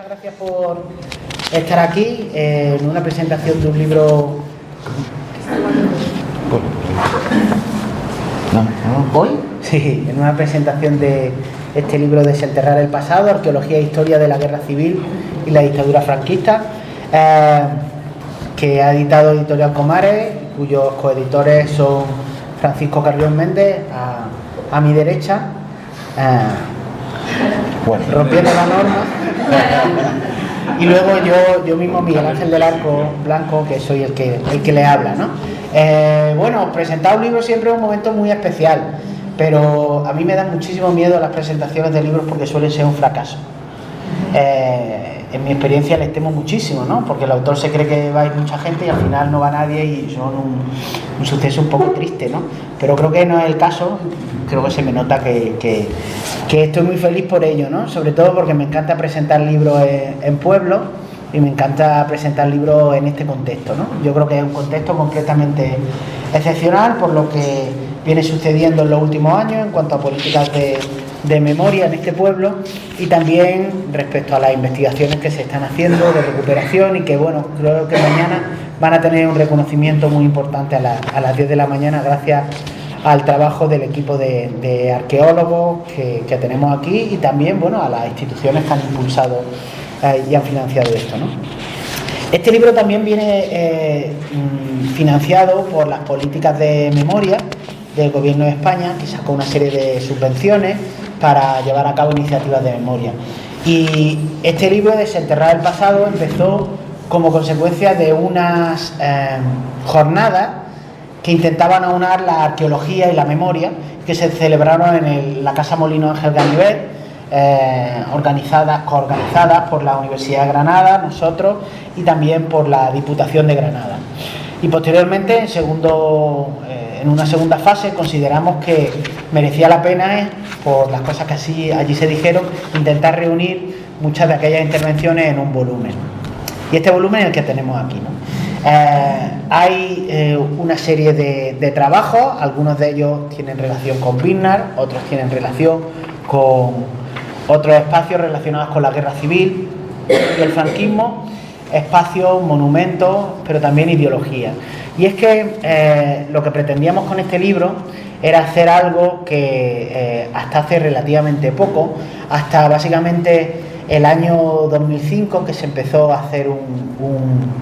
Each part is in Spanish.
Muchas gracias por estar aquí en una presentación de un libro. ¿Hoy? Sí, en una presentación de este libro Desenterrar el pasado, arqueología e historia de la guerra civil y la dictadura franquista, que ha editado Editorial Comares, cuyos coeditores son Francisco Carrión Méndez, a mi derecha, rompiendo la norma, y luego yo mismo, Miguel Ángel del Arco Blanco, que soy el que le habla, ¿no? Bueno, presentar un libro siempre es un momento muy especial, pero a mí me dan muchísimo miedo las presentaciones de libros porque suelen ser un fracaso. En mi experiencia les temo muchísimo, ¿no? Porque el autor se cree que va a ir mucha gente y al final no va nadie y son un suceso un poco triste, ¿no? Pero creo que no es el caso, creo que se me nota que estoy muy feliz por ello, ¿no? Sobre todo porque me encanta presentar libros en pueblos y me encanta presentar libros en este contexto, ¿no? Yo creo que es un contexto completamente excepcional por lo que viene sucediendo en los últimos años en cuanto a políticas de memoria en este pueblo y también respecto a las investigaciones que se están haciendo de recuperación y que, bueno, creo que mañana van a tener un reconocimiento muy importante a las 10 de la mañana gracias al trabajo del equipo de arqueólogos que tenemos aquí y también, bueno, a las instituciones que han impulsado y han financiado esto, ¿no? Este libro también viene financiado por las políticas de memoria del Gobierno de España, que sacó una serie de subvenciones para llevar a cabo iniciativas de memoria. Y este libro, Desenterrar el pasado, empezó como consecuencia de unas jornadas que intentaban aunar la arqueología y la memoria, que se celebraron en la Casa Molino Ángel Ganivet, coorganizadas por la Universidad de Granada, nosotros, y también por la Diputación de Granada. Y posteriormente, en una segunda fase, consideramos que merecía la pena, por las cosas que allí se dijeron, intentar reunir muchas de aquellas intervenciones en un volumen. Y este volumen es el que tenemos aquí, ¿no? Hay una serie de trabajos, algunos de ellos tienen relación con Biznar, otros tienen relación con otros espacios relacionados con la guerra civil y el franquismo, espacios, monumentos, pero también ideología. Y es que lo que pretendíamos con este libro era hacer algo que hasta hace relativamente poco, hasta básicamente el año 2005, que se empezó a hacer un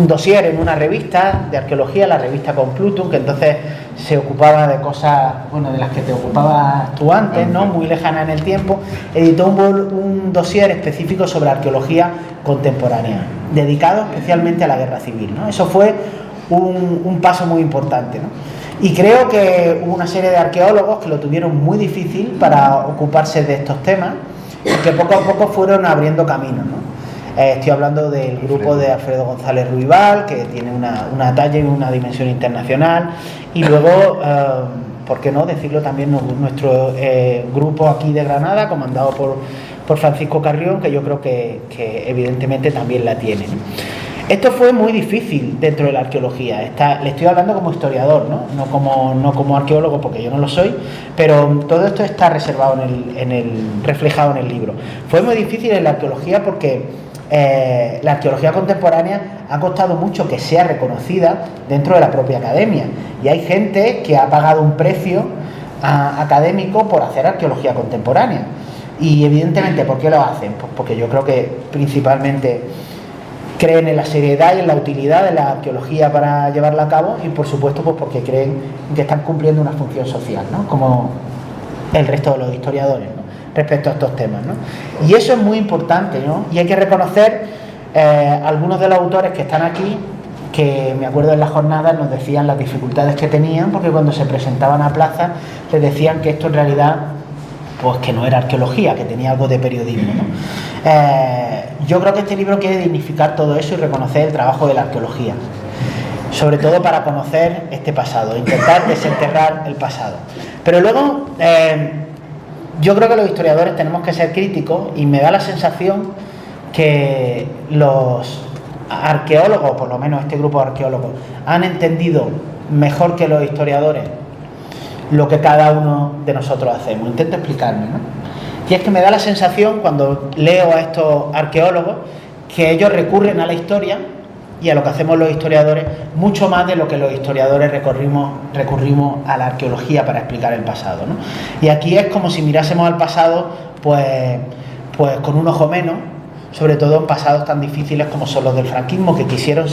dossier en una revista de arqueología, la revista Complutum, que entonces se ocupaba de cosas, bueno, de las que te ocupabas tú antes, ¿no? Muy lejanas en el tiempo. Editó un dossier específico sobre arqueología contemporánea, dedicado especialmente a la guerra civil, ¿no? Eso fue un paso muy importante, ¿no? Y creo que hubo una serie de arqueólogos que lo tuvieron muy difícil para ocuparse de estos temas y que poco a poco fueron abriendo caminos, ¿no? Estoy hablando del grupo de Alfredo González Ruibal, que tiene una talla y una dimensión internacional, y luego, ¿por qué no decirlo también nuestro grupo aquí de Granada, comandado por Francisco Carrión, que yo creo que evidentemente también la tiene, ¿no? Esto fue muy difícil dentro de la arqueología. Le estoy hablando como historiador, ¿no? No como arqueólogo, porque yo no lo soy, pero todo esto está reservado reflejado en el libro. Fue muy difícil en la arqueología porque la arqueología contemporánea ha costado mucho que sea reconocida dentro de la propia academia. Y hay gente que ha pagado un precio académico por hacer arqueología contemporánea. Y evidentemente, ¿por qué lo hacen? Pues porque yo creo que principalmente creen en la seriedad y en la utilidad de la arqueología para llevarla a cabo y, por supuesto, pues porque creen que están cumpliendo una función social, ¿no? Como el resto de los historiadores, ¿no? Respecto a estos temas, ¿no? Y eso es muy importante, ¿no? Y hay que reconocer algunos de los autores que están aquí, que me acuerdo en las jornadas nos decían las dificultades que tenían, porque cuando se presentaban a plaza les decían que esto en realidad pues que no era arqueología, que tenía algo de periodismo, ¿no? Yo creo que este libro quiere dignificar todo eso y reconocer el trabajo de la arqueología, sobre todo para conocer este pasado, intentar desenterrar el pasado. Pero luego, yo creo que los historiadores tenemos que ser críticos y me da la sensación que los arqueólogos, por lo menos este grupo de arqueólogos, han entendido mejor que los historiadores lo que cada uno de nosotros hacemos. Intento explicarme, ¿no? Y es que me da la sensación, cuando leo a estos arqueólogos, que ellos recurren a la historia y a lo que hacemos los historiadores, mucho más de lo que los historiadores recurrimos a la arqueología para explicar el pasado, ¿no? Y aquí es como si mirásemos al pasado, pues con un ojo menos, sobre todo en pasados tan difíciles como son los del franquismo, que quisieron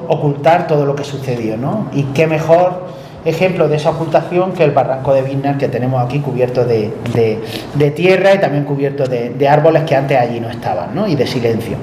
ocultar todo lo que sucedió, ¿no? Y qué mejor ejemplo de esa ocultación que el barranco de Biznar, que tenemos aquí cubierto de tierra y también cubierto de árboles que antes allí no estaban, ¿no? Y de silencio.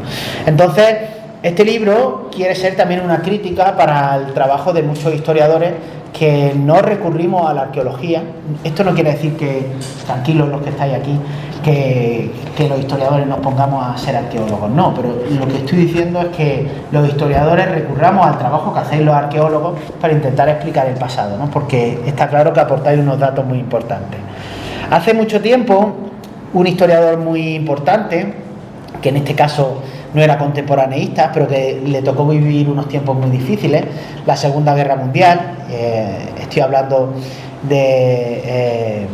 Entonces, este libro quiere ser también una crítica para el trabajo de muchos historiadores que no recurrimos a la arqueología. Esto no quiere decir que, tranquilos los que estáis aquí, que los historiadores nos pongamos a ser arqueólogos, no, pero lo que estoy diciendo es que los historiadores recurramos al trabajo que hacéis los arqueólogos para intentar explicar el pasado, ¿no? Porque está claro que aportáis unos datos muy importantes. Hace mucho tiempo, un historiador muy importante, que en este caso no era contemporaneista, pero que le tocó vivir unos tiempos muy difíciles, la Segunda Guerra Mundial, estoy hablando de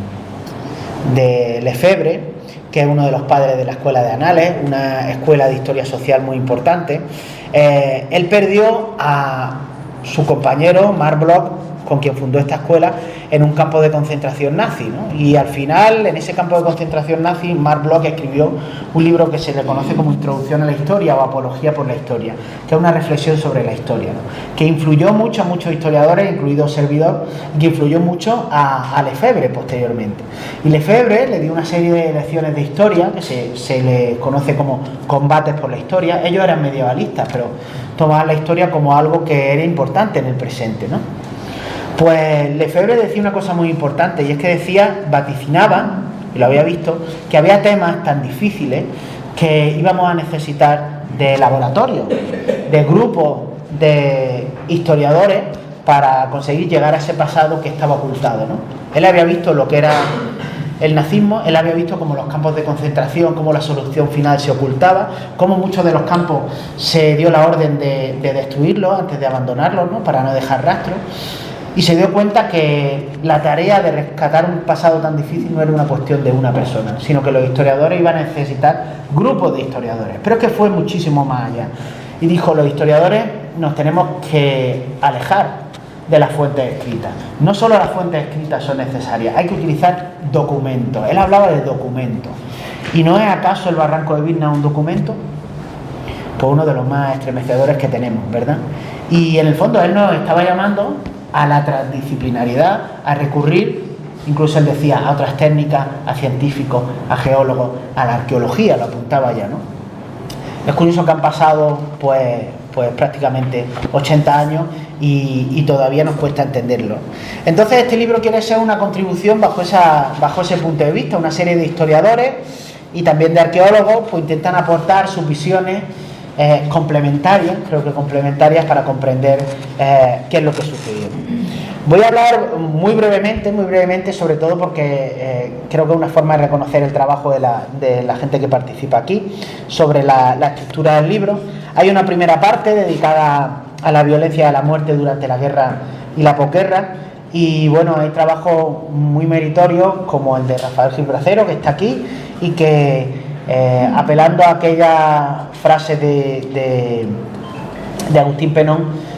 Lefebvre, que es uno de los padres de la Escuela de Anales, una escuela de historia social muy importante. Él perdió a su compañero Marc Bloch, con quien fundó esta escuela, en un campo de concentración nazi, ¿no? Y al final, en ese campo de concentración nazi, Marc Bloch escribió un libro que se le conoce como Introducción a la Historia o Apología por la Historia, que es una reflexión sobre la historia, ¿no? Que influyó mucho a muchos historiadores, incluido servidor, y que influyó mucho a Lefebvre posteriormente. Y Lefebvre le dio una serie de lecciones de historia, que se le conoce como combates por la historia. Ellos eran medievalistas, pero tomaban la historia como algo que era importante en el presente, ¿no? Pues Lefebvre decía una cosa muy importante, y es que decía, vaticinaba, y lo había visto, que había temas tan difíciles que íbamos a necesitar de laboratorios, de grupos de historiadores para conseguir llegar a ese pasado que estaba ocultado, ¿no? Él había visto lo que era el nazismo, él había visto cómo los campos de concentración, cómo la solución final se ocultaba, cómo muchos de los campos se dio la orden de destruirlos antes de abandonarlos, ¿no? Para no dejar rastros. Y se dio cuenta que la tarea de rescatar un pasado tan difícil no era una cuestión de una persona, sino que los historiadores iban a necesitar grupos de historiadores. Pero es que fue muchísimo más allá. Y dijo, los historiadores nos tenemos que alejar de las fuentes escritas. No solo las fuentes escritas son necesarias, hay que utilizar documentos. Él hablaba de documentos. ¿Y no es acaso el barranco de Biznar un documento? Pues uno de los más estremecedores que tenemos, ¿verdad? Y en el fondo él nos estaba llamando a la transdisciplinariedad, a recurrir, incluso él decía, a otras técnicas, a científicos, a geólogos, a la arqueología, lo apuntaba ya, ¿no? Es curioso que han pasado pues prácticamente 80 años y todavía nos cuesta entenderlo. Entonces este libro quiere ser una contribución bajo ese punto de vista. Una serie de historiadores y también de arqueólogos pues intentan aportar sus visiones complementarias, creo que complementarias, para comprender qué es lo que sucedió. Voy a hablar muy brevemente, sobre todo porque creo que es una forma de reconocer el trabajo de la gente que participa aquí, sobre la estructura del libro. Hay una primera parte dedicada a la violencia y a la muerte durante la guerra y la posguerra, y bueno, hay trabajos muy meritorios como el de Rafael Gil Bracero, que está aquí, y que apelando a aquella frase de Agustín Penón,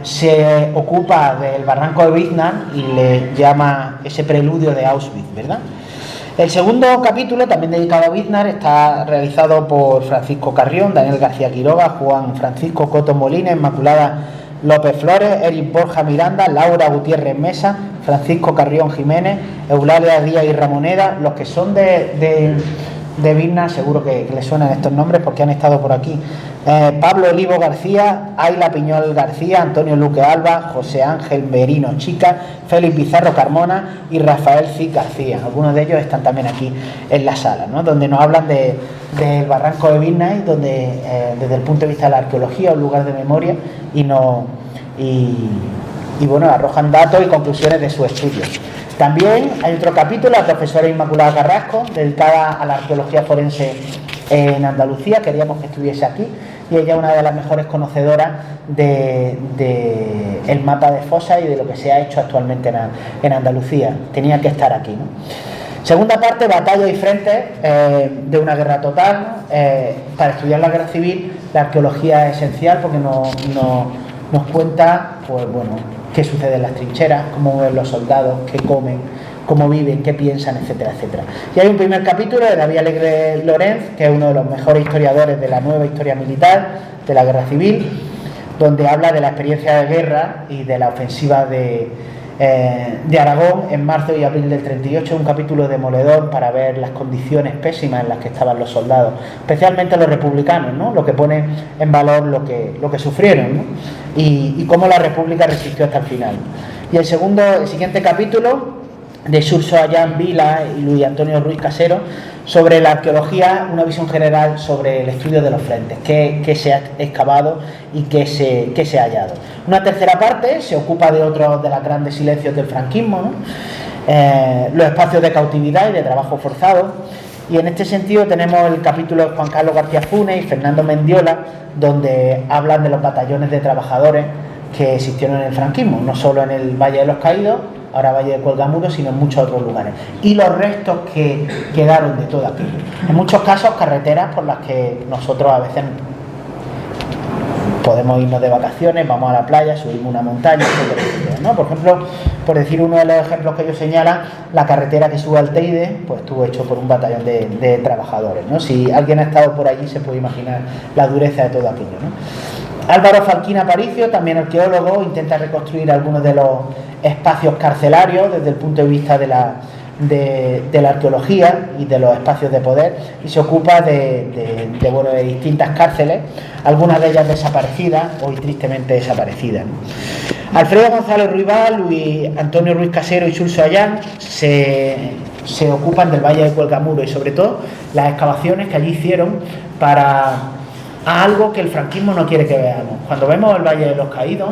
se ocupa del barranco de Biznar y le llama ese preludio de Auschwitz, ¿verdad? El segundo capítulo, también dedicado a Biznar, está realizado por Francisco Carrión, Daniel García Quiroga, Juan Francisco Coto Molina, Inmaculada López Flores, Eric Borja Miranda, Laura Gutiérrez Mesa, Francisco Carrión Jiménez, Eulalia Díaz y Ramoneda. Los que son de Biznar seguro que les suenan estos nombres porque han estado por aquí. Pablo Olivo García, Ayla Piñol García, Antonio Luque Alba, José Ángel Merino Chica, Félix Pizarro Carmona y Rafael Cid García. Algunos de ellos están también aquí en la sala, ¿no? Donde nos hablan del barranco de Biznar, donde desde el punto de vista de la arqueología, un lugar de memoria, y bueno, arrojan datos y conclusiones de sus estudios. También hay otro capítulo, la profesora Inmaculada Carrasco, dedicada a la arqueología forense en Andalucía. Queríamos que estuviese aquí, y ella es una de las mejores conocedoras del mapa de fosas y de lo que se ha hecho actualmente en Andalucía. Tenía que estar aquí, ¿no? Segunda parte, batalla y frentes de una guerra total, ¿no? Para estudiar la guerra civil, la arqueología es esencial porque nos cuenta, pues bueno, qué sucede en las trincheras, cómo ven los soldados, qué comen, cómo viven, qué piensan, etcétera, etcétera. Y hay un primer capítulo de David Alegre Lorenz, que es uno de los mejores historiadores de la nueva historia militar, de la guerra civil, donde habla de la experiencia de guerra y de la ofensiva de Aragón en marzo y abril del 38, un capítulo demoledor para ver las condiciones pésimas en las que estaban los soldados, especialmente los republicanos, ¿no? Lo que pone en valor lo que sufrieron, ¿no? y cómo la República resistió hasta el final. Y el siguiente capítulo, de Xurxo Allán Vila y Luis Antonio Ruiz Casero, sobre la arqueología, una visión general sobre el estudio de los frentes, qué se ha excavado y qué se ha hallado. Una tercera parte se ocupa de otros de los grandes silencios del franquismo, ¿no? Los espacios de cautividad y de trabajo forzado. Y en este sentido tenemos el capítulo de Juan Carlos García Funes y Fernando Mendiola, donde hablan de los batallones de trabajadores que existieron en el franquismo, no solo en el Valle de los Caídos, ahora Valle de Cuelgamuros, sino en muchos otros lugares, y los restos que quedaron de todo aquello. En muchos casos carreteras por las que nosotros a veces podemos irnos de vacaciones, vamos a la playa, subimos una montaña, etcétera, etcétera, ¿no? Por ejemplo, por decir uno de los ejemplos que ellos señalan, la carretera que sube al Teide, pues estuvo hecho por un batallón de trabajadores, ¿no? Si alguien ha estado por allí se puede imaginar la dureza de todo aquello, ¿no? Álvaro Falquín Aparicio, también arqueólogo, intenta reconstruir algunos de los espacios carcelarios desde el punto de vista de la arqueología y de los espacios de poder, y se ocupa de distintas cárceles, algunas de ellas desaparecidas, hoy tristemente desaparecidas, ¿no? Alfredo González Ruibal, Luis Antonio Ruiz Casero y Xurxo Allán se ocupan del Valle de Cuelgamuros y sobre todo las excavaciones que allí hicieron para algo que el franquismo no quiere que veamos. Cuando vemos el Valle de los Caídos,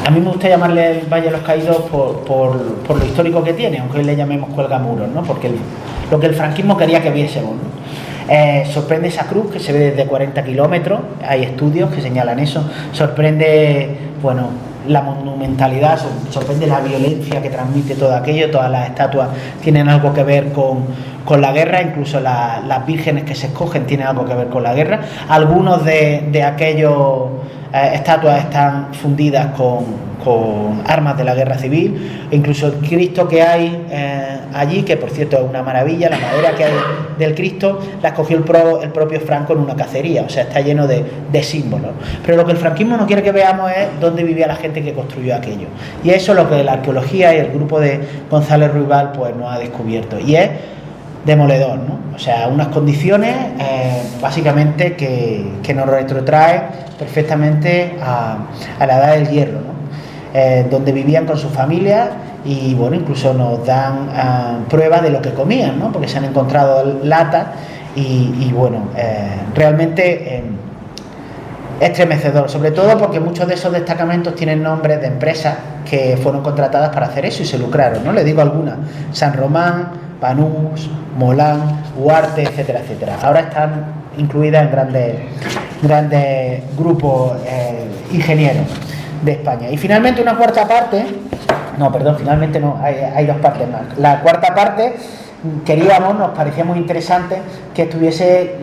a mí me gusta llamarle el Valle de los Caídos por lo histórico que tiene, aunque hoy le llamemos Cuelgamuros, ¿no? Porque lo que el franquismo quería que viésemos, ¿no? Sorprende esa cruz que se ve desde 40 kilómetros, hay estudios que señalan eso, sorprende, bueno, la monumentalidad, sorprende la violencia que transmite todo aquello, todas las estatuas tienen algo que ver con la guerra, incluso las vírgenes que se escogen tienen algo que ver con la guerra, algunos de aquellos estatuas están fundidas con armas de la guerra civil, incluso el Cristo que hay allí, que por cierto es una maravilla, la madera que hay del Cristo la escogió el propio Franco en una cacería, o sea, está lleno de símbolos. Pero lo que el franquismo no quiere que veamos es dónde vivía la gente que construyó aquello, y eso es lo que la arqueología y el grupo de González Ruibal pues nos ha descubierto, y es demoledor, ¿no? O sea, unas condiciones básicamente que nos retrotrae perfectamente a la edad del hierro, ¿no? Donde vivían con sus familias y bueno, incluso nos dan pruebas de lo que comían, ¿no? Porque se han encontrado latas y bueno, realmente estremecedor, sobre todo porque muchos de esos destacamentos tienen nombres de empresas que fueron contratadas para hacer eso y se lucraron, ¿no? Les digo algunas: San Román, Banús, Molán, Huarte, etcétera, etcétera. Ahora están incluidas en grandes grupos ingenieros de España. Y finalmente una cuarta parte, finalmente no, hay dos partes más. La cuarta parte nos parecía muy interesante que estuviese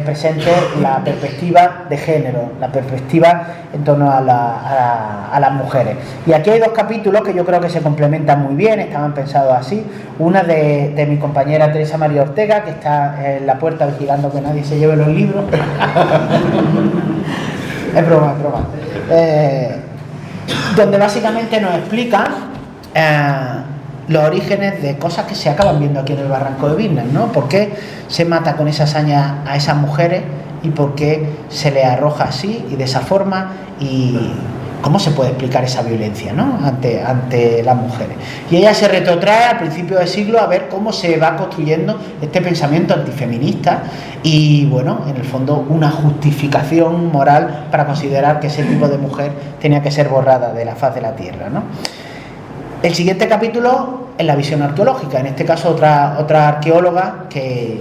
presente la perspectiva de género, la perspectiva en torno a las mujeres. Y aquí hay dos capítulos que yo creo que se complementan muy bien, estaban pensados así. Una de mi compañera Teresa María Ortega, que está en la puerta vigilando que nadie se lleve los libros. Es broma. Donde básicamente nos explica los orígenes de cosas que se acaban viendo aquí en el Barranco de Birnas, ¿no? ¿Por qué se mata con esa hazaña a esas mujeres y por qué se les arroja así y de esa forma? Y cómo se puede explicar esa violencia, ¿no? ante las mujeres. Y ella se retrotrae al principio del siglo a ver cómo se va construyendo este pensamiento antifeminista y, bueno, en el fondo una justificación moral para considerar que ese tipo de mujer tenía que ser borrada de la faz de la tierra, ¿no? El siguiente capítulo es la visión arqueológica, en este caso otra arqueóloga que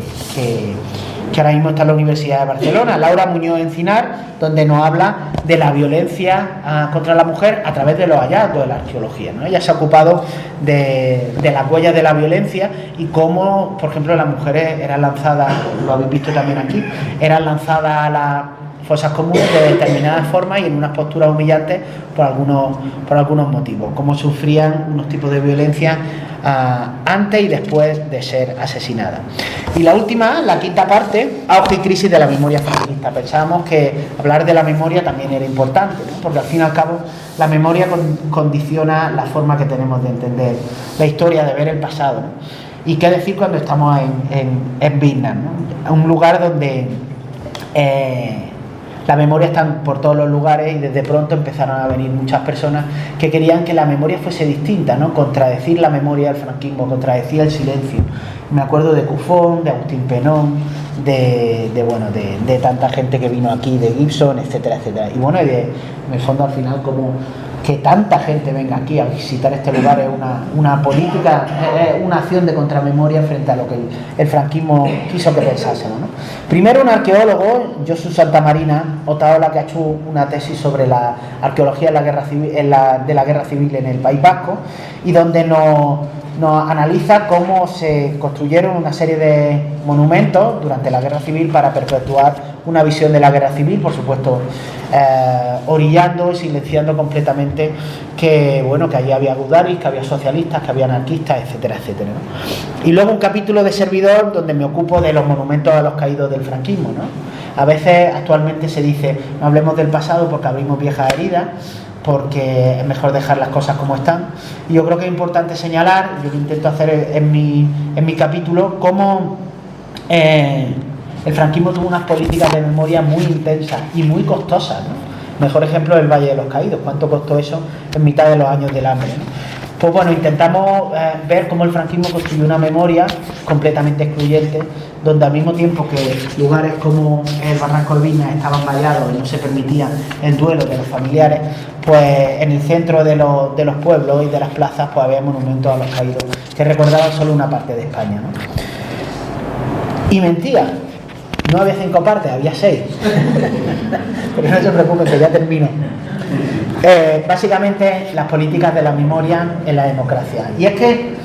que ahora mismo está en la Universidad de Barcelona, Laura Muñoz Encinar, donde nos habla de la violencia contra la mujer a través de los hallazgos de la arqueología, ¿no? Ella se ha ocupado de las huellas de la violencia y cómo, por ejemplo, las mujeres eran lanzadas, lo habéis visto también aquí, eran lanzadas a las fosas comunes de determinadas formas y en unas posturas humillantes por algunos motivos, cómo sufrían unos tipos de violencia antes y después de ser asesinadas. Y la última, la quinta parte, auge y crisis de la memoria feminista. Pensábamos que hablar de la memoria también era importante, ¿no? Porque al fin y al cabo la memoria condiciona la forma que tenemos de entender la historia, de ver el pasado, ¿no? Y qué decir cuando estamos en Vietnam, ¿no? Un lugar donde la memoria está por todos los lugares y desde pronto empezaron a venir muchas personas que querían que la memoria fuese distinta, ¿no? Contradecir la memoria del franquismo, contradecir el silencio. Me acuerdo de Cufón, de Agustín Penón, de tanta gente que vino aquí, de Gibson, etcétera, etcétera. Y bueno, en el fondo al final como que tanta gente venga aquí a visitar este lugar es una política, es una acción de contramemoria frente a lo que el franquismo quiso que pensásemos, ¿no? Primero un arqueólogo, Josu Santamarina Otaola, que ha hecho una tesis sobre la arqueología de la guerra civil en el País Vasco y donde nos analiza cómo se construyeron una serie de monumentos durante la guerra civil para perpetuar una visión de la guerra civil, por supuesto orillando y silenciando completamente que allí había gudaris, que había socialistas, que había anarquistas, etcétera, etcétera, ¿no? Y luego un capítulo de Servidor donde me ocupo de los monumentos a los caídos del franquismo, ¿no? A veces actualmente se dice no hablemos del pasado porque abrimos viejas heridas, porque es mejor dejar las cosas como están. Y yo creo que es importante señalar, yo lo intento hacer en mi capítulo, cómo el franquismo tuvo unas políticas de memoria muy intensas y muy costosas, ¿no? Mejor ejemplo es el Valle de los Caídos. ¿Cuánto costó eso en mitad de los años del hambre, ¿no? Pues bueno, intentamos ver cómo el franquismo construyó una memoria completamente excluyente, donde al mismo tiempo que lugares como el Barranco de Viñas estaban vallados y no se permitía el duelo de los familiares, pues en el centro de los pueblos y de las plazas pues había monumentos a los caídos que recordaban solo una parte de España, ¿no? Y mentira, no había 5 partes, había 6. Pero no se preocupen, que ya termino. Básicamente las políticas de la memoria en la democracia. Y es que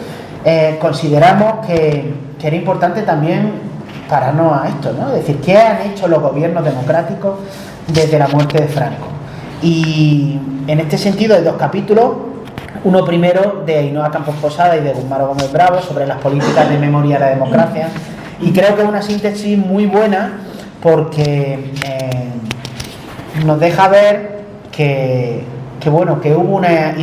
consideramos que era importante también pararnos a esto, ¿no? Es decir, ¿qué han hecho los gobiernos democráticos desde la muerte de Franco? Y en este sentido hay 2 capítulos. Uno primero de Ainhoa Campos Posada y de Guzmán Gómez Bravo sobre las políticas de memoria de la democracia. Y creo que es una síntesis muy buena porque nos deja ver que hubo una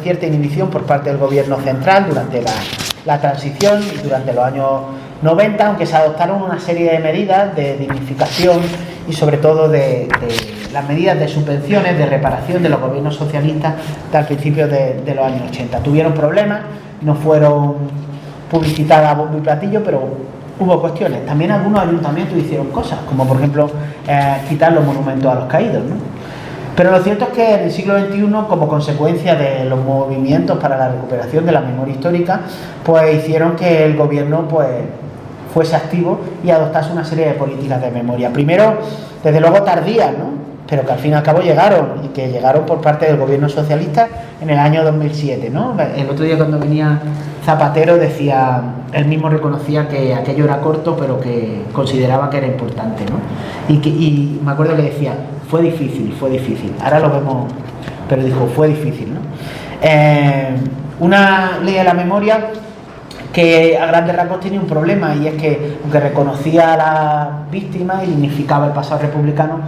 cierta inhibición por parte del gobierno central durante la transición y durante los años 90, aunque se adoptaron una serie de medidas de dignificación y sobre todo de las medidas de subvenciones, de reparación de los gobiernos socialistas al principio de los años 80. Tuvieron problemas, no fueron publicitada a bombo y platillo, pero hubo cuestiones. También algunos ayuntamientos hicieron cosas, como por ejemplo quitar los monumentos a los caídos, ¿no? Pero lo cierto es que en el siglo XXI, como consecuencia de los movimientos para la recuperación de la memoria histórica, pues hicieron que el gobierno fuese activo y adoptase una serie de políticas de memoria. Primero, desde luego tardías, ¿no? Pero que al fin y al cabo llegaron, y que llegaron por parte del gobierno socialista en el año 2007, ¿no? El otro día cuando venía Zapatero decía, él mismo reconocía que aquello era corto, pero que consideraba que era importante, ¿no? Y me acuerdo que decía, fue difícil, ahora lo vemos, pero dijo, fue difícil, ¿no? Una ley de la memoria que a grandes rasgos tenía un problema, y es que aunque reconocía a las víctimas y dignificaba el pasado republicano,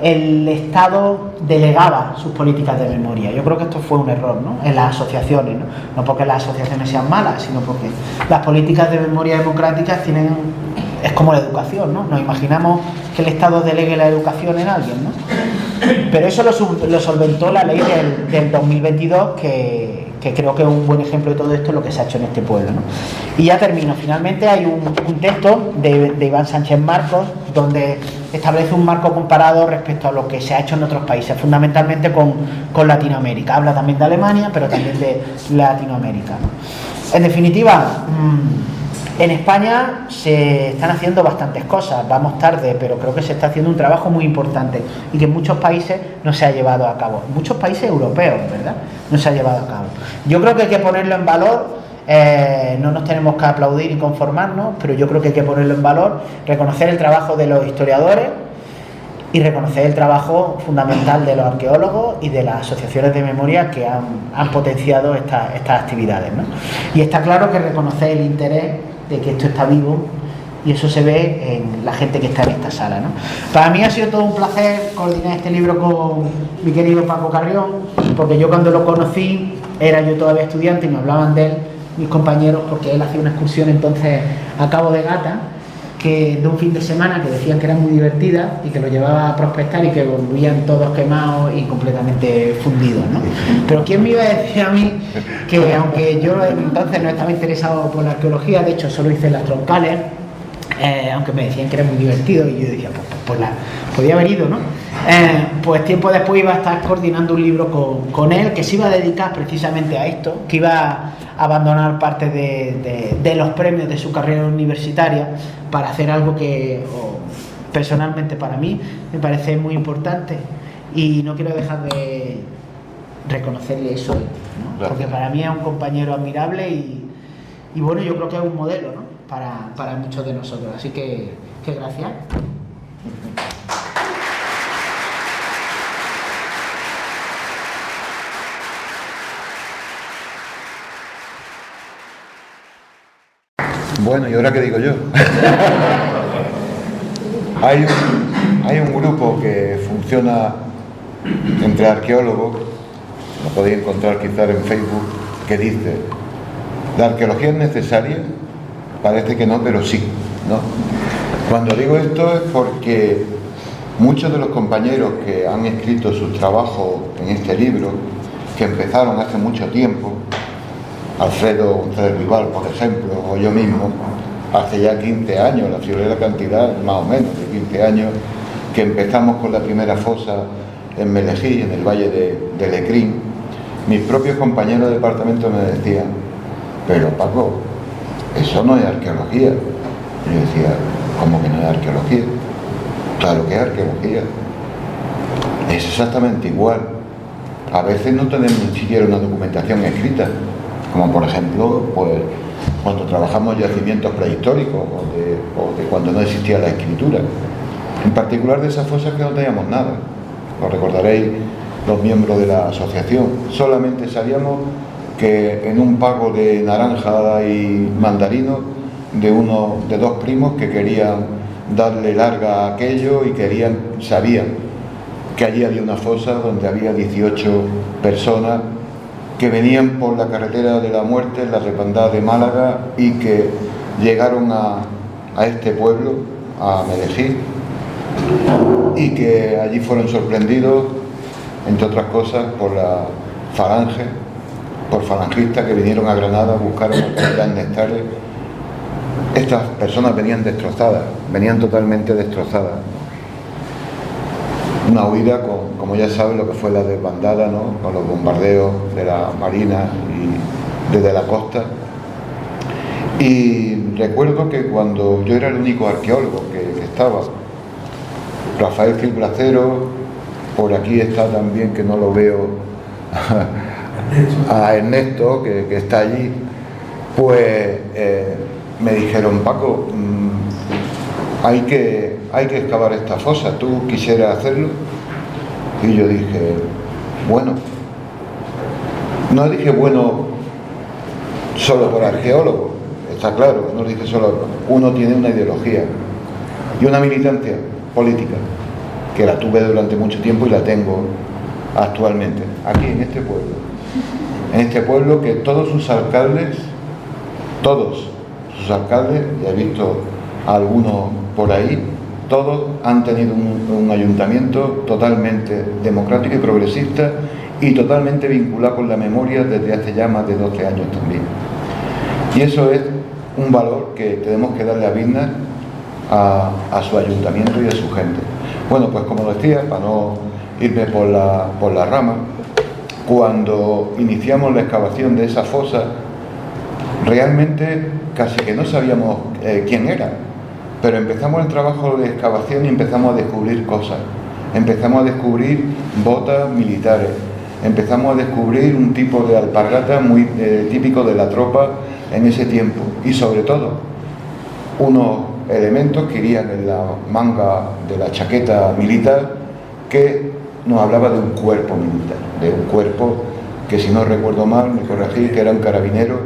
el Estado delegaba sus políticas de memoria. Yo creo que esto fue un error, ¿no? En las asociaciones, ¿no? No porque las asociaciones sean malas, sino porque las políticas de memoria democráticas es como la educación, ¿no? Nos imaginamos que el Estado delegue la educación en alguien, ¿no? Pero eso lo solventó la ley del 2022, que creo que es un buen ejemplo de todo esto, lo que se ha hecho en este pueblo, ¿no? Y ya termino. Finalmente hay un texto de Iván Sánchez Marcos, donde establece un marco comparado respecto a lo que se ha hecho en otros países, fundamentalmente con Latinoamérica. Habla también de Alemania, pero también de Latinoamérica, ¿no? En definitiva, En España se están haciendo bastantes cosas, vamos tarde, pero creo que se está haciendo un trabajo muy importante y que en muchos países no se ha llevado a cabo. En muchos países europeos, ¿verdad? No se ha llevado a cabo. Yo creo que hay que ponerlo en valor, no nos tenemos que aplaudir y conformarnos, pero yo creo que hay que ponerlo en valor, reconocer el trabajo de los historiadores y reconocer el trabajo fundamental de los arqueólogos y de las asociaciones de memoria que han potenciado estas actividades, ¿no? Y está claro que reconocer el interés de que esto está vivo, y eso se ve en la gente que está en esta sala, ¿no? Para mí ha sido todo un placer coordinar este libro con mi querido Paco Carrión, porque yo cuando lo conocí era yo todavía estudiante y me hablaban de él mis compañeros, porque él hacía una excursión entonces a Cabo de Gata, que de un fin de semana, que decían que era muy divertida y que lo llevaba a prospectar y que volvían todos quemados y completamente fundidos, ¿no? Pero ¿quién me iba a decir a mí que, aunque yo entonces no estaba interesado por la arqueología, de hecho solo hice las troncales, aunque me decían que era muy divertido y yo decía, pues podía haber ido, ¿no? Pues tiempo después iba a estar coordinando un libro con él, que se iba a dedicar precisamente a esto, que iba a abandonar parte de los premios de su carrera universitaria para hacer algo que personalmente para mí me parece muy importante, y no quiero dejar de reconocerle eso, ¿no? Porque para mí es un compañero admirable y bueno, yo creo que es un modelo, ¿no? Para muchos de nosotros, así que gracias. Bueno, ¿y ahora qué digo yo? Hay un grupo que funciona entre arqueólogos, lo podéis encontrar quizás en Facebook, que dice: ¿la arqueología es necesaria? Parece que no, pero sí, ¿no? Cuando digo esto es porque muchos de los compañeros que han escrito sus trabajos en este libro, que empezaron hace mucho tiempo, Alfredo González Rival, por ejemplo, o yo mismo, hace ya 15 años, la friolera cantidad, más o menos, de 15 años, que empezamos con la primera fosa en Melejí, en el valle de Lecrín. Mis propios compañeros de departamento me decían: pero Paco, eso no es arqueología. Y yo decía: ¿cómo que no es arqueología? Claro que es arqueología. Es exactamente igual. A veces no tenemos ni siquiera una documentación escrita, como por ejemplo, pues, cuando trabajamos yacimientos prehistóricos o de cuando no existía la escritura. En particular de esas fosas que no teníamos nada. Lo recordaréis los miembros de la asociación. Solamente sabíamos que en un pago de naranja y mandarino de dos primos que querían darle larga a aquello y sabían que allí había una fosa donde había 18 personas que venían por la carretera de la muerte, la Repandad de Málaga, y que llegaron a este pueblo, a Melejí, y que allí fueron sorprendidos, entre otras cosas, por la falange, por falangistas que vinieron a Granada, buscaron al capitán Nestares. Estas personas venían destrozadas, venían totalmente destrozadas. Una huida como ya saben lo que fue la desbandada, ¿no? Con los bombardeos de la Marina y desde la costa. Y recuerdo que cuando yo era el único arqueólogo que estaba, Rafael Gil Bracero, por aquí está también, que no lo veo, a Ernesto, que está allí, pues me dijeron: Paco, hay que excavar esta fosa, ¿tú quisieras hacerlo? Y yo dije: bueno. No dije bueno solo por arqueólogo, está claro, no dije solo. Uno tiene una ideología y una militancia política, que la tuve durante mucho tiempo y la tengo actualmente, aquí en este pueblo. En este pueblo que todos sus alcaldes, y he visto a algunos por ahí, todos han tenido un ayuntamiento totalmente democrático y progresista y totalmente vinculado con la memoria desde hace ya más de 12 años también. Y eso es un valor que tenemos que darle a Biznar, a su ayuntamiento y a su gente. Bueno, pues como decía, para no irme por la rama, cuando iniciamos la excavación de esa fosa, realmente casi que no sabíamos quién era, pero empezamos el trabajo de excavación y empezamos a descubrir cosas. Empezamos a descubrir botas militares, empezamos a descubrir un tipo de alpargata muy típico de la tropa en ese tiempo, y sobre todo unos elementos que irían en la manga de la chaqueta militar, que nos hablaba de un cuerpo militar, de un cuerpo que, si no recuerdo mal, me corregí, que eran carabineros.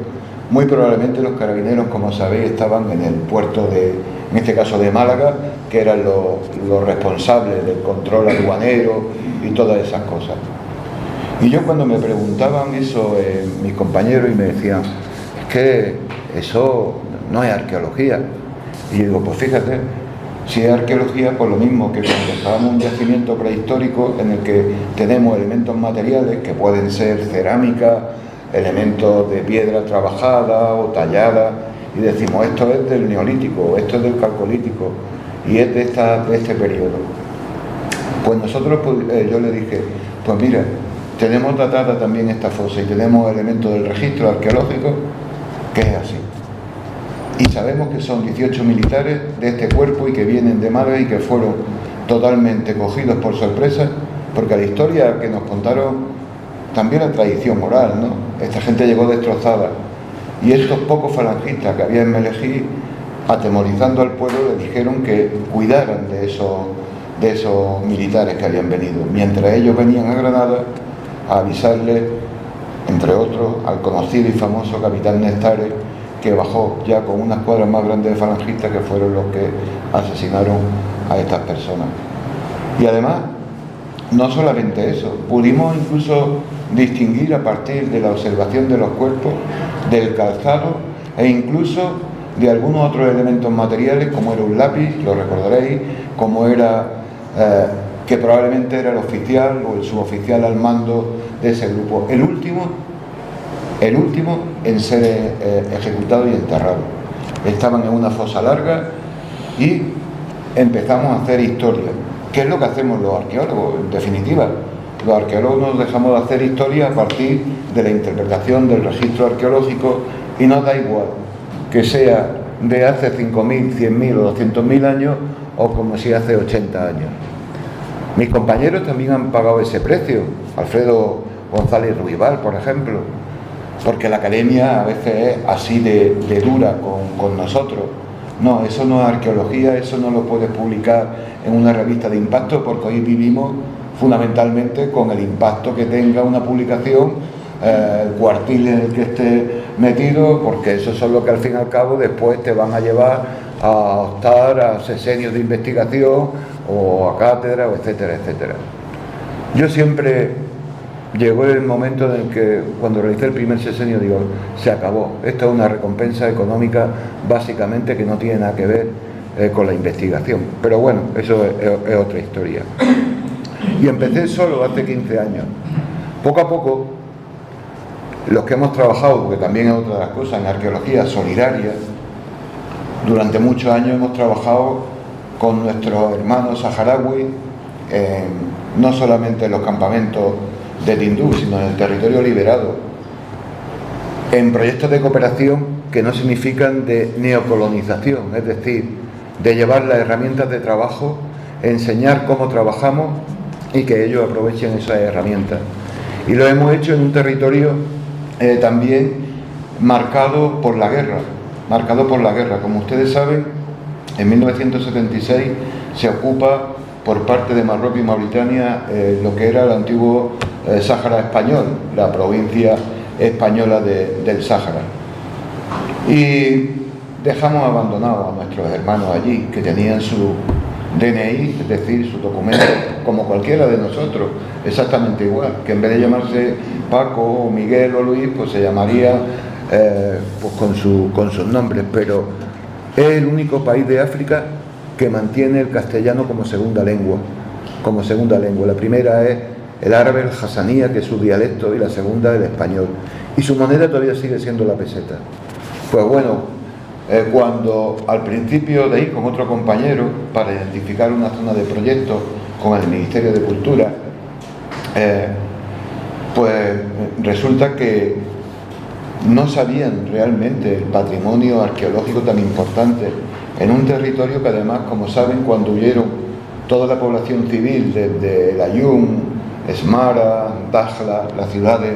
Muy probablemente los carabineros, como sabéis, estaban en el puerto en este caso de Málaga, que eran los responsables del control aduanero y todas esas cosas. Y yo, cuando me preguntaban eso mis compañeros, y me decían, es que eso no es arqueología, y yo digo, pues fíjate, si es arqueología, pues lo mismo que cuando estábamos en un yacimiento prehistórico en el que tenemos elementos materiales que pueden ser cerámica, elementos de piedra trabajada o tallada, y decimos, esto es del neolítico, esto es del calcolítico, y es de este periodo. Pues nosotros, yo le dije, pues mira, tenemos datada también esta fosa y tenemos elementos del registro arqueológico que es así. Y sabemos que son 18 militares de este cuerpo y que vienen de Málaga y que fueron totalmente cogidos por sorpresa, porque la historia que nos contaron, también la tradición oral, ¿no? Esta gente llegó destrozada, y estos pocos falangistas que había en Melejí, atemorizando al pueblo, le dijeron que cuidaran de esos militares que habían venido, mientras ellos venían a Granada a avisarle, entre otros, al conocido y famoso capitán Nestares, que bajó ya con unas cuadras más grandes de falangistas, que fueron los que asesinaron a estas personas. Y además, no solamente eso, pudimos incluso distinguir, a partir de la observación de los cuerpos, del calzado e incluso de algunos otros elementos materiales, como era un lápiz, lo recordaréis, como era, que probablemente era el oficial o el suboficial al mando de ese grupo, el último en ser ejecutado y enterrado. Estaban en una fosa larga y empezamos a hacer historia. ¿Qué es lo que hacemos los arqueólogos? En definitiva, los arqueólogos nos dejamos de hacer historia a partir de la interpretación del registro arqueológico, y nos da igual que sea de hace 5.000, 100.000 o 200.000 años, o como si hace 80 años. Mis compañeros también han pagado ese precio, Alfredo González Ruibal, por ejemplo, porque la academia a veces es así de dura con nosotros. No, eso no es arqueología, eso no lo puedes publicar en una revista de impacto, porque hoy vivimos fundamentalmente con el impacto que tenga una publicación, el cuartil en el que esté metido, porque eso son lo que al fin y al cabo después te van a llevar a optar a sesenios de investigación o a cátedra, etcétera, etcétera. Yo siempre llegó el momento en el que, cuando realicé el primer sesenio, digo, se acabó. Esto es una recompensa económica, básicamente, que no tiene nada que ver con la investigación. Pero bueno, eso es otra historia. Y empecé solo hace 15 años. Poco a poco, los que hemos trabajado, porque también es otra de las cosas, en arqueología solidaria, durante muchos años hemos trabajado con nuestros hermanos saharauis, no solamente en los campamentos de Tinduf, sino en el territorio liberado, en proyectos de cooperación que no significan de neocolonización, es decir, de llevar las herramientas de trabajo, enseñar cómo trabajamos y que ellos aprovechen esas herramientas. Y lo hemos hecho en un territorio también marcado por la guerra. Como ustedes saben, en 1976 se ocupa por parte de Marruecos y Mauritania lo que era el antiguo Sáhara español, la provincia española del Sáhara. Y dejamos abandonados a nuestros hermanos allí, que tenían su DNI, es decir, su documento, como cualquiera de nosotros, exactamente igual, que en vez de llamarse Paco o Miguel o Luis, pues se llamaría pues con sus nombres. Pero es el único país de África que mantiene el castellano como segunda lengua. La primera es el árabe, el hasanía, que es su dialecto, y la segunda el español. Y su moneda todavía sigue siendo la peseta. Pues bueno, cuando al principio de ir con otro compañero para identificar una zona de proyecto con el Ministerio de Cultura, pues resulta que no sabían realmente el patrimonio arqueológico tan importante en un territorio que además, como saben, cuando huyeron toda la población civil desde el Ayun, Esmara, Dakhla, las ciudades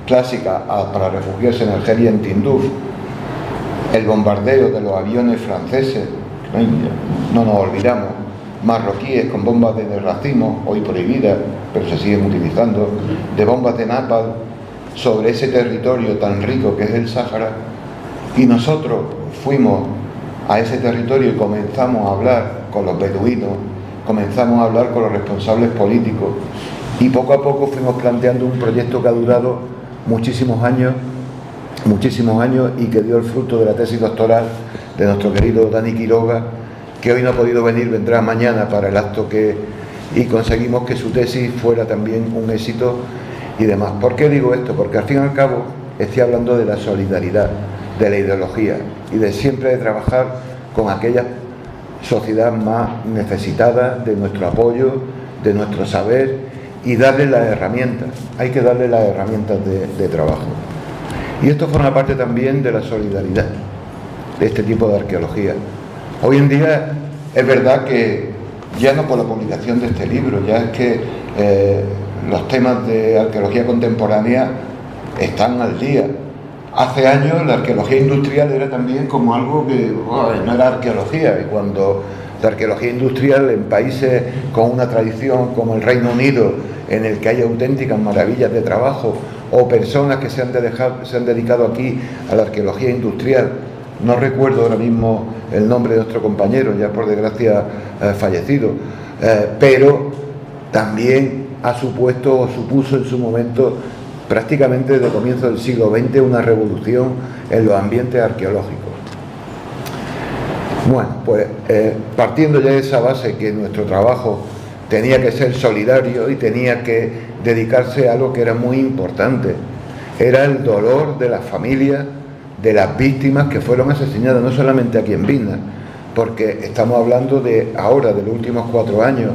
clásicas, para refugiarse en Argelia, en Tinduf, el bombardeo de los aviones franceses, no nos olvidamos, marroquíes con bombas de racimo, hoy prohibidas, pero se siguen utilizando, de bombas de napalm sobre ese territorio tan rico que es el Sáhara, y nosotros fuimos a ese territorio y comenzamos a hablar con los beduinos, comenzamos a hablar con los responsables políticos, y poco a poco fuimos planteando un proyecto que ha durado muchísimos años y que dio el fruto de la tesis doctoral de nuestro querido Dani Quiroga, que hoy no ha podido venir, vendrá mañana para el acto y conseguimos que su tesis fuera también un éxito y demás. ¿Por qué digo esto? Porque al fin y al cabo estoy hablando de la solidaridad, de la ideología y de siempre de trabajar con aquellas sociedades más necesitadas de nuestro apoyo, de nuestro saber y darle las herramientas. Hay que darle las herramientas de trabajo. Y esto forma parte también de la solidaridad de este tipo de arqueología. Hoy en día es verdad que ya no por la publicación de este libro, ya es que los temas de arqueología contemporánea están al día. Hace años la arqueología industrial era también como algo que no era arqueología, y cuando la arqueología industrial en países con una tradición como el Reino Unido, en el que hay auténticas maravillas de trabajo, o personas que se han dedicado aquí a la arqueología industrial, no recuerdo ahora mismo el nombre de nuestro compañero, ya por desgracia fallecido, pero también ha supuesto o supuso en su momento, prácticamente desde el comienzo del siglo XX, una revolución en los ambientes arqueológicos. Bueno, pues partiendo ya de esa base que nuestro trabajo tenía que ser solidario y tenía que dedicarse a algo que era muy importante, era el dolor de las familias, de las víctimas que fueron asesinadas, no solamente aquí en Vilna, porque estamos hablando de ahora, de los últimos 4 años,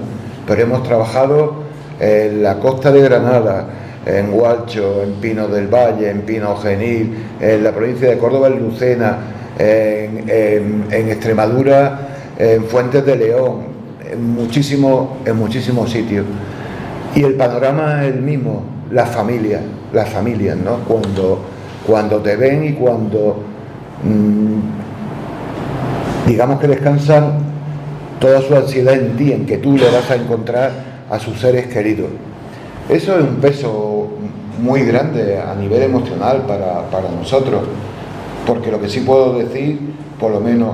pero hemos trabajado en la costa de Granada, en Hualcho, en Pino del Valle, en Pino Genil, en la provincia de Córdoba, en Lucena, en Extremadura, en Fuentes de León, en muchísimos sitios. Y el panorama es el mismo, las familias, ¿no? Cuando te ven y cuando digamos que descansan toda su ansiedad en ti, en que tú le vas a encontrar a sus seres queridos. Eso es un peso muy grande a nivel emocional para nosotros, porque lo que sí puedo decir, por lo menos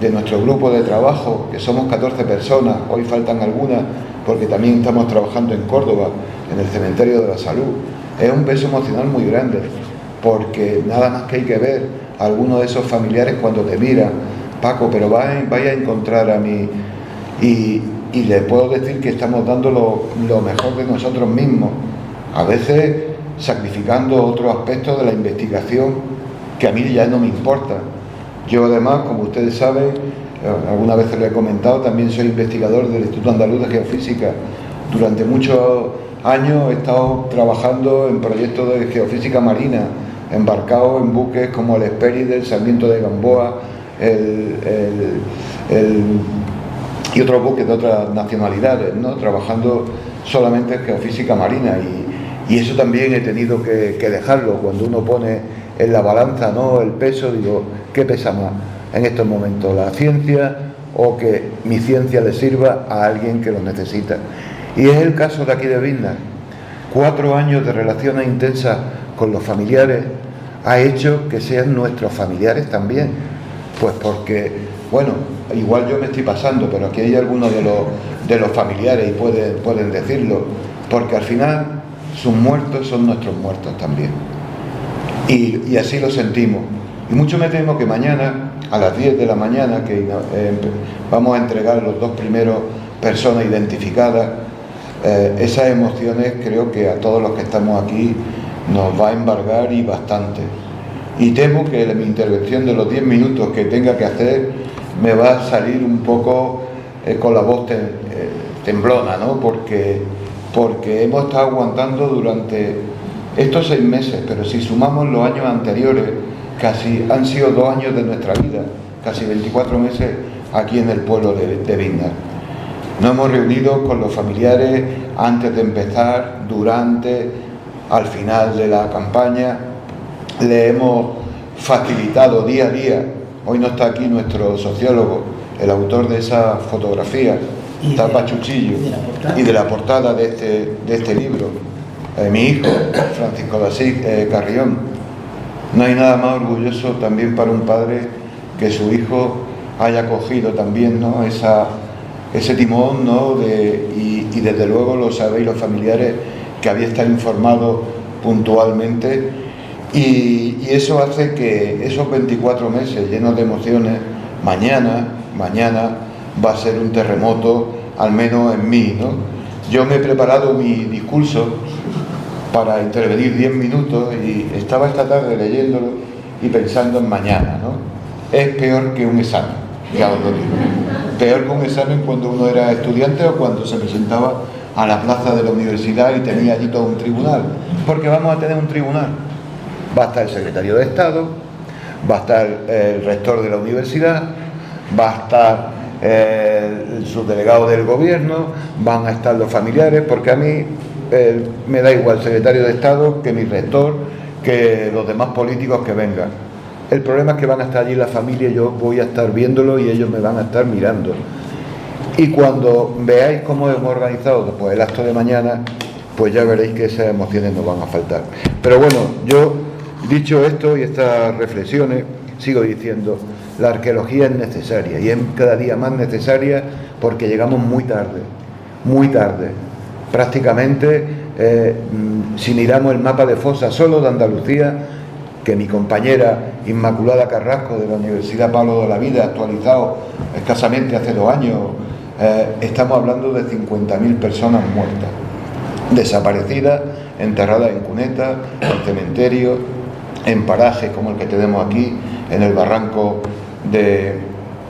de nuestro grupo de trabajo, que somos 14 personas, hoy faltan algunas porque también estamos trabajando en Córdoba, en el Cementerio de la Salud, es un peso emocional muy grande, porque nada más que hay que ver a algunos de esos familiares cuando te miran, Paco, pero vaya a encontrar a mí, y les puedo decir que estamos dando lo mejor de nosotros mismos, a veces sacrificando otros aspectos de la investigación que a mí ya no me importa. Yo además, como ustedes saben, algunas veces lo he comentado, también soy investigador del Instituto Andaluz de Geofísica. Durante muchos años he estado trabajando en proyectos de geofísica marina, embarcado en buques como el Hespéride, el Sarmiento de Gamboa, y otros buques de otras nacionalidades, ¿no? Trabajando solamente en geofísica marina, y eso también he tenido que dejarlo. Cuando uno pone en la balanza, ¿no?, el peso, digo, ¿qué pesa más en estos momentos? ¿La ciencia o que mi ciencia le sirva a alguien que lo necesita? Y es el caso de aquí de Vilna. 4 años de relaciones intensas con los familiares ha hecho que sean nuestros familiares también, pues porque, bueno, igual yo me estoy pasando, pero aquí hay algunos de los familiares y pueden decirlo, porque al final sus muertos son nuestros muertos también, y así lo sentimos. Y mucho me temo que mañana a las 10 de la mañana, que vamos a entregar los 2 primeros personas identificadas, esas emociones creo que a todos los que estamos aquí nos va a embargar, y bastante. Y temo que mi intervención de los 10 minutos que tenga que hacer me va a salir un poco con la voz temblona, ¿no? Porque hemos estado aguantando durante estos 6 meses, pero si sumamos los años anteriores, casi han sido 2 años de nuestra vida, casi 24 meses aquí en el pueblo de Biznar. Nos hemos reunido con los familiares antes de empezar, durante, al final de la campaña. Le hemos facilitado día a día. Hoy no está aquí nuestro sociólogo, el autor de esa fotografía, está Pachuchillo, y de la portada de este libro, mi hijo, Francisco de Asís Carrión. No hay nada más orgulloso también para un padre que su hijo haya cogido también, ¿no?, ese timón, ¿no?, y desde luego lo sabéis los familiares, que había estado informado puntualmente, y eso hace que esos 24 meses llenos de emociones, mañana va a ser un terremoto, al menos en mí, ¿no? Yo me he preparado mi discurso para intervenir 10 minutos y estaba esta tarde leyéndolo y pensando en mañana, ¿no? Es peor que un examen, ya os lo digo. Peor que un examen cuando uno era estudiante o cuando se presentaba a la plaza de la universidad y tenía allí todo un tribunal, porque vamos a tener un tribunal. Va a estar el secretario de Estado, va a estar el rector de la universidad, va a estar el subdelegado del gobierno, van a estar los familiares, porque a mí me da igual el secretario de Estado que mi rector, que los demás políticos que vengan. El problema es que van a estar allí la familia, yo voy a estar viéndolo y ellos me van a estar mirando. Y cuando veáis cómo hemos organizado después el acto de mañana, pues ya veréis que esas emociones no van a faltar. Pero bueno, yo, dicho esto y estas reflexiones, sigo diciendo, la arqueología es necesaria y es cada día más necesaria porque llegamos muy tarde. Prácticamente, si miramos el mapa de fosas solo de Andalucía, que mi compañera Inmaculada Carrasco de la Universidad Pablo de la Vida, actualizado escasamente hace 2 años, estamos hablando de 50.000 personas muertas, desaparecidas, enterradas en cunetas, en cementerios, en parajes como el que tenemos aquí, en el barranco de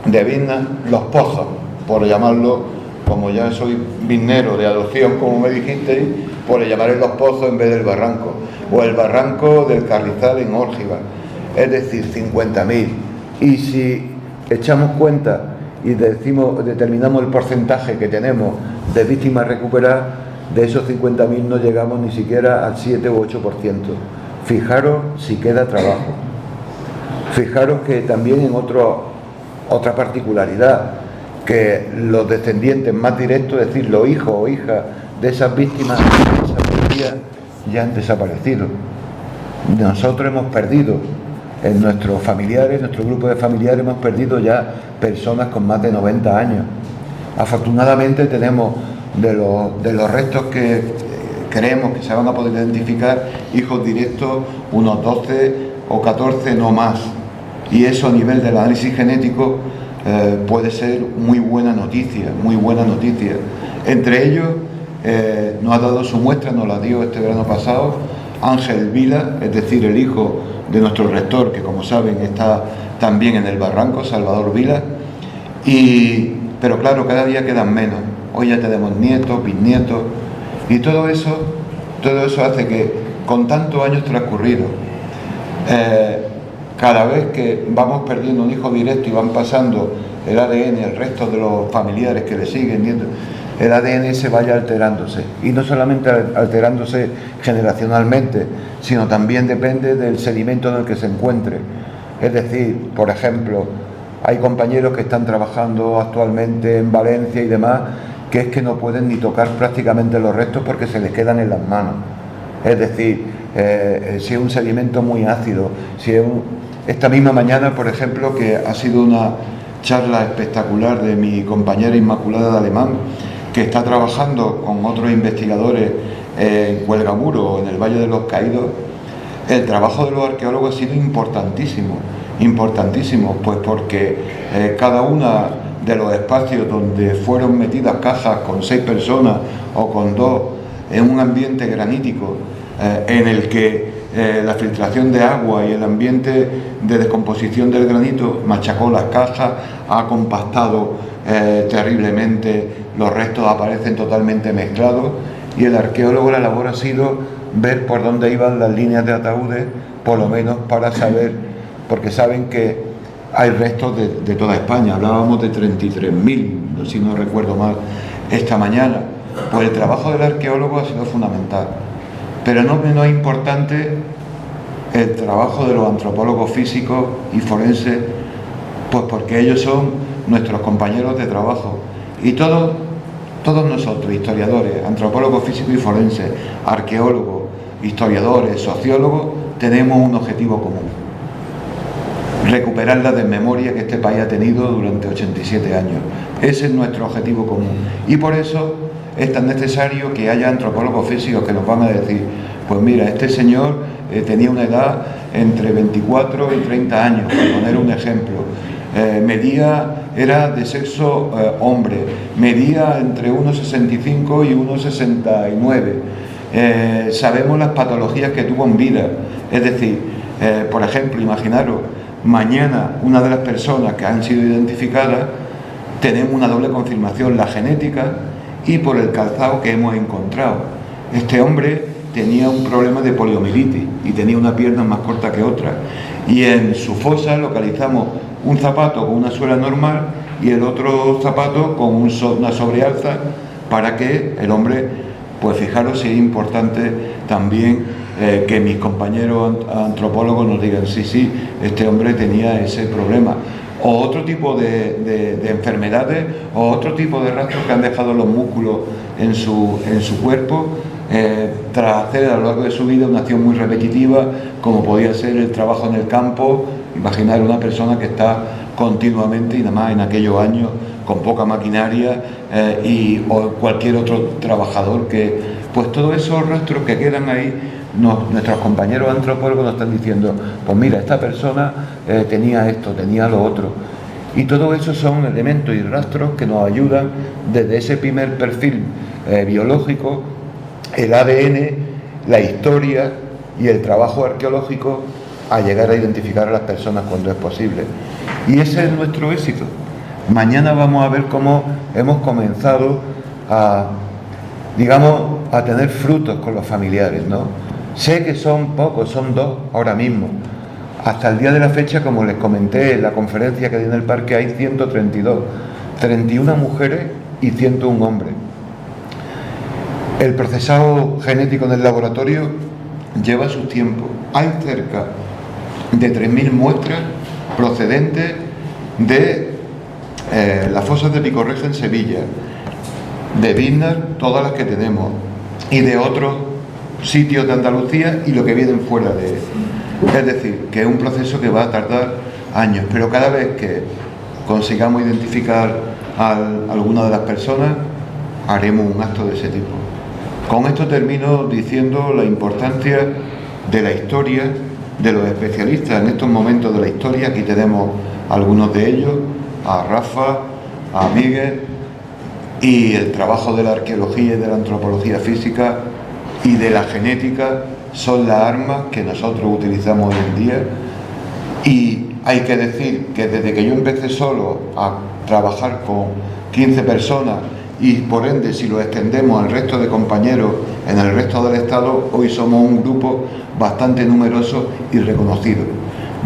Biznar, los pozos, por llamarlo, como ya soy biznero de adopción, como me dijisteis, pues le llamaré los pozos en vez del barranco, o el barranco del Carrizal en Órgiva, es decir, 50.000. Y si echamos cuenta y determinamos el porcentaje que tenemos de víctimas recuperadas, de esos 50.000 no llegamos ni siquiera al 7 u 8%. Fijaros si queda trabajo. Fijaros que también en otra particularidad, que los descendientes más directos, es decir, los hijos o hijas de esas víctimas ya han desaparecido. Nosotros hemos perdido, en nuestros familiares, nuestro grupo de familiares, hemos perdido ya personas con más de 90 años. Afortunadamente tenemos de los restos que creemos que se van a poder identificar, hijos directos, unos 12 o 14, no más. Y eso a nivel del análisis genético puede ser muy buena noticia. Entre ellos nos ha dado su muestra, nos la dio este verano pasado, Ángel Vila, es decir, el hijo de nuestro rector, que como saben está también en el barranco, Salvador Vila, pero claro, cada día quedan menos. Hoy ya tenemos nietos, bisnietos, y todo eso hace que, con tantos años transcurridos, cada vez que vamos perdiendo un hijo directo y van pasando el ADN, el resto de los familiares que le siguen, el ADN se vaya alterándose, y no solamente alterándose generacionalmente, sino también depende del sedimento en el que se encuentre. Es decir, por ejemplo, hay compañeros que están trabajando actualmente en Valencia y demás, que es que no pueden ni tocar prácticamente los restos porque se les quedan en las manos. Es decir, si es un sedimento muy ácido, esta misma mañana, por ejemplo, que ha sido una charla espectacular de mi compañera Inmaculada de Alemán, que está trabajando con otros investigadores en Cuelgamuro, en el Valle de los Caídos. El trabajo de los arqueólogos ha sido importantísimo, pues porque cada una de los espacios donde fueron metidas cajas con 6 personas o con 2 en un ambiente granítico, en el que la filtración de agua y el ambiente de descomposición del granito machacó las cajas, ha compactado terriblemente, los restos aparecen totalmente mezclados, y el arqueólogo, la labor ha sido ver por dónde iban las líneas de ataúdes, por lo menos para saber, porque saben que hay restos de toda España. Hablábamos de 33.000, si no recuerdo mal, esta mañana. Pues el trabajo del arqueólogo ha sido fundamental, pero no menos importante el trabajo de los antropólogos físicos y forenses, pues porque ellos son nuestros compañeros de trabajo. Y todos nosotros, historiadores, antropólogos físicos y forenses, arqueólogos, historiadores, sociólogos, tenemos un objetivo común: recuperar la desmemoria que este país ha tenido durante 87 años. Ese es nuestro objetivo común. Y por eso es tan necesario que haya antropólogos físicos que nos van a decir, pues mira, este señor tenía una edad entre 24 y 30 años, por poner un ejemplo. Era de sexo hombre, medía entre 1,65 y 1,69. Sabemos las patologías que tuvo en vida. Es decir, por ejemplo, imaginaros, mañana una de las personas que han sido identificadas, tenemos una doble confirmación: la genética y por el calzado que hemos encontrado. Este hombre tenía un problema de poliomielitis y tenía una pierna más corta que otra. Y en su fosa localizamos un zapato con una suela normal y el otro zapato con una sobrealza, para que el hombre, pues fijaros si es importante también que mis compañeros antropólogos nos digan, sí, este hombre tenía ese problema. O otro tipo de enfermedades, o otro tipo de rastros que han dejado los músculos en su cuerpo, tras hacer a lo largo de su vida una acción muy repetitiva, como podía ser el trabajo en el campo. Imaginar una persona que está continuamente, y nada más en aquellos años, con poca maquinaria, o cualquier otro trabajador que, pues todos esos rastros que quedan ahí, nuestros compañeros antropólogos nos están diciendo, pues mira, esta persona tenía esto, tenía lo otro. Y todo eso son elementos y rastros que nos ayudan desde ese primer perfil biológico, el ADN, la historia y el trabajo arqueológico, a llegar a identificar a las personas cuando es posible. Y ese es nuestro éxito. Mañana vamos a ver cómo hemos comenzado a tener frutos con los familiares, ¿no? Sé que son pocos, son 2 ahora mismo. Hasta el día de la fecha, como les comenté en la conferencia que di en el parque, hay 132, 31 mujeres y 101 hombres. El procesado genético en el laboratorio lleva su tiempo. Hay cerca de 3.000 muestras procedentes de las fosas de Picorreja en Sevilla, de Biznar, todas las que tenemos, y de otros sitios de Andalucía y lo que vienen fuera de él. Es decir, que es un proceso que va a tardar años, pero cada vez que consigamos identificar a alguna de las personas, haremos un acto de ese tipo. Con esto termino diciendo la importancia de la historia, de los especialistas en estos momentos de la historia. Aquí tenemos algunos de ellos, a Rafa, a Miguel, y el trabajo de la arqueología y de la antropología física y de la genética son las armas que nosotros utilizamos hoy en día. Y hay que decir que desde que yo empecé solo a trabajar con 15 personas, y por ende si lo extendemos al resto de compañeros en el resto del Estado, hoy somos un grupo bastante numeroso y reconocido,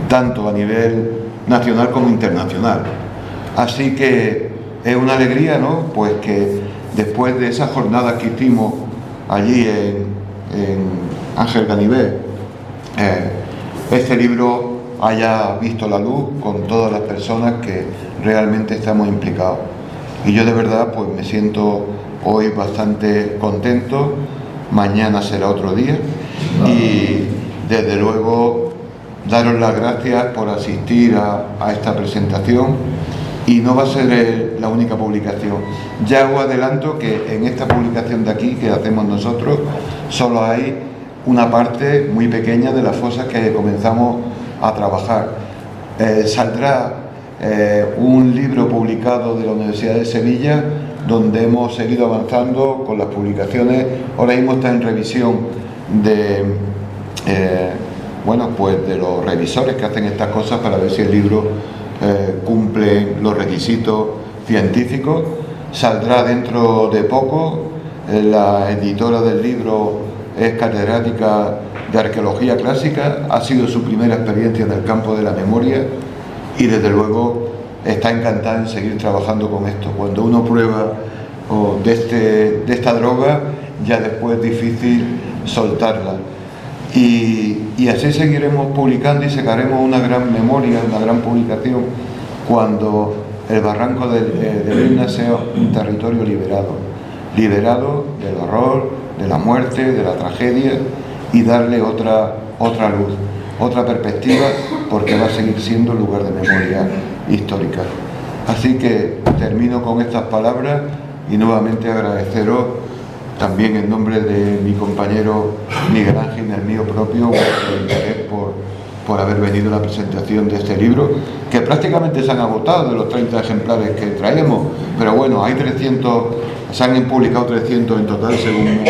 tanto a nivel nacional como internacional. Así que es una alegría, ¿no?, pues que después de esas jornadas que hicimos allí en Ángel Ganivet, este libro haya visto la luz con todas las personas que realmente estamos implicados. Y yo de verdad pues me siento hoy bastante contento. Mañana será otro día y desde luego daros las gracias por asistir a esta presentación, y no va a ser la única publicación. Ya os adelanto que en esta publicación de aquí que hacemos nosotros solo hay una parte muy pequeña de las fosas que comenzamos a trabajar. Saldrá un libro publicado de la Universidad de Sevilla, donde hemos seguido avanzando con las publicaciones. Ahora mismo está en revisión de de los revisores que hacen estas cosas, para ver si el libro cumple los requisitos científicos. Saldrá dentro de poco. La editora del libro es catedrática de arqueología clásica, ha sido su primera experiencia en el campo de la memoria y desde luego está encantada en seguir trabajando con esto. Cuando uno prueba de esta droga, ya después es difícil soltarla. Y así seguiremos publicando y sacaremos una gran memoria, una gran publicación, cuando el Barranco de Vilna sea un territorio liberado del horror, de la muerte, de la tragedia, y darle otra luz, otra perspectiva, porque va a seguir siendo lugar de memoria histórica. Así que termino con estas palabras y nuevamente agradeceros también en nombre de mi compañero Miguel Ángel y el mío propio el interés por haber venido a la presentación de este libro, que prácticamente se han agotado de los 30 ejemplares que traemos, pero bueno, hay 300, se han publicado 300 en total según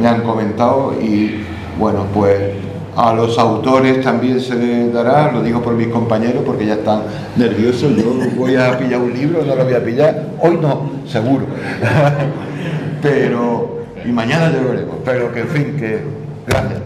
me han comentado, y bueno, pues a los autores también se les dará, lo digo por mis compañeros porque ya están nerviosos. Yo voy a pillar un libro, no lo voy a pillar, hoy no, seguro, pero y mañana ya veremos, pero que en fin, que gracias.